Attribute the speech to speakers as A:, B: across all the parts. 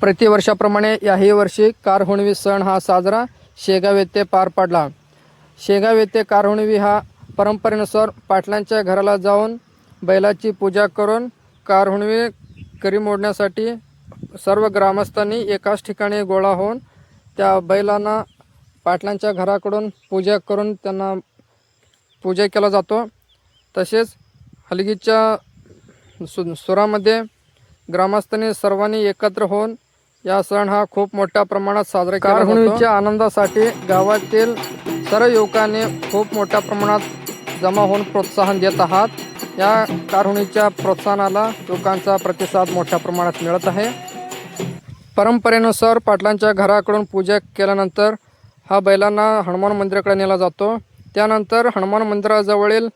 A: प्रतिवर्षाप्रमाणे याही वर्षी कारहुणवी सण हा साजरा शेगाव येथे पार पडला। शेगाव येथे कारहुणवी हा परंपरेनुसार पाटलांच्या घराला जाऊन बैलाची पूजा करून कारहुणवी करी मोडण्यासाठी सर्व ग्रामस्थांनी एकाच ठिकाणी गोळा होऊन त्या बैलांना पाटलांच्या घराकडून पूजा करून त्यांना पूजा केला जातो। तसेच हलगीच्या सुरामध्ये ग्रामस्थांनी सर्वांनी एकत्र होऊन या सण हा खूप मोठ्या प्रमाणात साजरा केला जातो। कारहुणवीच्या आनंदासाठी गावातील सर्व युवकांनी खूप मोठ्या प्रमाणात जमा होऊन प्रोत्साहन देत आहात। या कारहुणवीच्या प्रोत्साहनाला युवकांचा प्रतिसाद मोठ्या प्रमाणात मिळत आहे। परंपरेनुसार पाटलांच्या घराकडून पूजा केल्यानंतर हा बैलांना हनुमान मंदिराकडे नेला जातो। त्यानंतर हनुमान मंदिराजवळील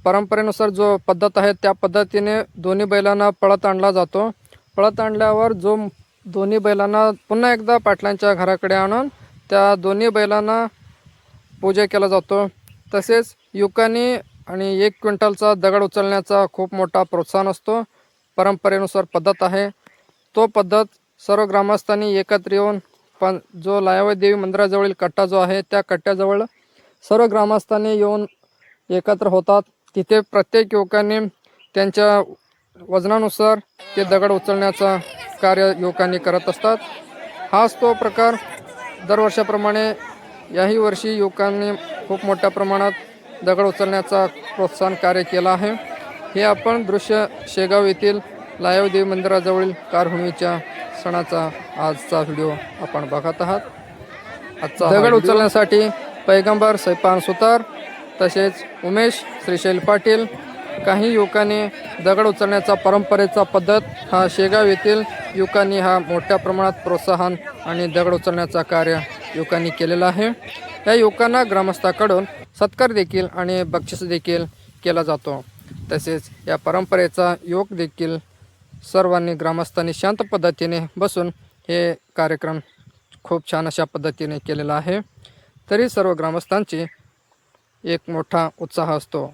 A: परंपरेनुसार जो पद्धत आहे त्या पद्धतीने दोन्ही बैलांना पळत आणला जातो। पळत आणल्यावर जो दोन्ही बैलांना पुन्हा एकदा पाटलांच्या घराकडे आणून त्या दोन्ही बैलांना पूजा केला जातो। तसेच युवकांनी आणि 1 क्विंटलचा दगड उचलण्याचा खूप मोठा प्रोत्साहन असतो। परंपरेनुसार पद्धत आहे तो पद्धत सर्व ग्रामस्थांनी एकत्र येऊन जो लायावती देवी मंदिराजवळील कट्टा जो आहे त्या कट्ट्याजवळ सर्व ग्रामस्थांनी येऊन एकत्र होतात। तिथे प्रत्येक युवकांनी त्यांच्या वजनानुसार ते दगड उचलण्याचा कार्य युवकांनी करत असतात। हाच तो प्रकार दरवर्षाप्रमाणे याही वर्षी युवकांनी खूप मोठ्या प्रमाणात दगड उचलण्याचा प्रोत्साहन कार्य केला आहे। हे आपण दृश्य शेगाव येथील लायावती देवी मंदिराजवळील कारहुणवीच्या सणाचा आजचा व्हिडिओ आपण बघत आहात। आजचा दगड उचलण्यासाठी पैगंबर सैपान सुतार तसेच उमेश श्रीशैल पाटील काही युवकांनी दगड उचलण्याचा परंपरेचा पद्धत हा शेगाव येथील युवकांनी हा मोठ्या प्रमाणात प्रोत्साहन आणि दगड उचलण्याचा कार्य युवकांनी केलेला आहे। या युवकांना ग्रामस्थाकडून सत्कार देखील आणि बक्षीस देखील केला जातो। तसेच या परंपरेचा योग देखील सर्वांनी ग्रामस्थांनी शांत पद्धतीने बसून हे कार्यक्रम खूप छान अशा पद्धतीने केलेला आहे। तरी सर्व ग्रामस्थांची एक मोठा उत्साह असतो।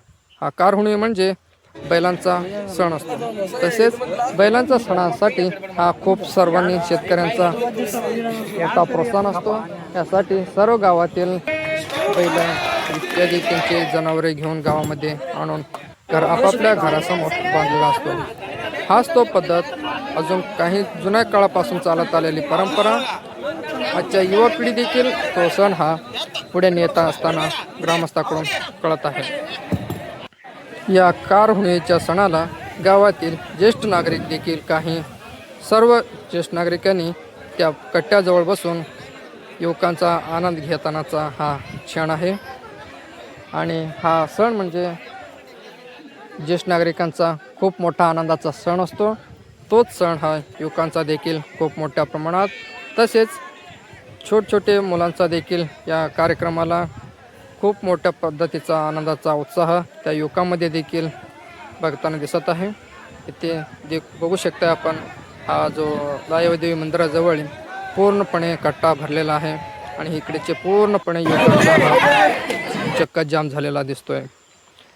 A: हा कारहुणवी म्हणजे बैलांचा सण असतो। तसेच बैलांच्या सणासाठी हा खूप सर्वांनी शेतकऱ्यांचा मोठा प्रोत्साहन असतो। यासाठी सर्व गावातील बैल इत्यादी त्यांचे जनावरे घेऊन गावामध्ये आणून आपापल्या घरासमोर बांधलेला असतो। हाच तो पद्धत अजून काही जुन्या काळापासून चालत आलेली परंपरा आजच्या युवा पिढी देखील तो सण हा पुढे नेत असताना ग्रामस्थाकडून कळत आहे। या कारहुणवीच्या सणाला गावातील ज्येष्ठ नागरिक देखील काही सर्व ज्येष्ठ नागरिकांनी त्या कट्ट्याजवळ बसून युवकांचा आनंद घेतानाचा हा क्षण आहे। आणि हा सण म्हणजे ज्येष्ठ नागरिकांचा खूप मोठा आनंदाचा सण असतो। तोच सण हा युवकांचा देखील खूप मोठ्या प्रमाणात तसेच छोटे मुलांचा देखील या कार्यक्रमाला खूप मोठ्या पद्धतीचा आनंदाचा उत्साह त्या युवकांमध्ये देखील बघताना दिसत आहे। इथे बघू शकता आपण हा जो लायावती देवी मंदिराजवळ पूर्णपणे कट्टा भरलेला आहे आणि इकडेचे पूर्णपणे युवकांचा चक्का जाम झालेला दिसतोय।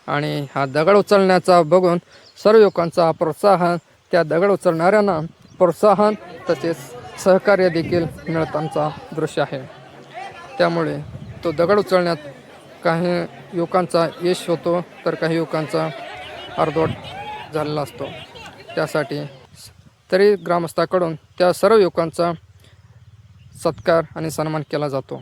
A: आणि हा दगड उचलण्याचा बघून सर्व युवकांचा प्रोत्साहन त्या दगड उचलणाऱ्यांना प्रोत्साहन तसेच सहकार्य देखील मिळतानाचा दृश्य आहे। त्यामुळे तो दगड उचलण्यात काही युवकांचा यश होतो तर काही युवकांचा अर्धवट झालेला असतो। त्यासाठी तरी ग्रामस्थाकडून त्या सर्व युवकांचा सत्कार आणि सन्मान केला जातो।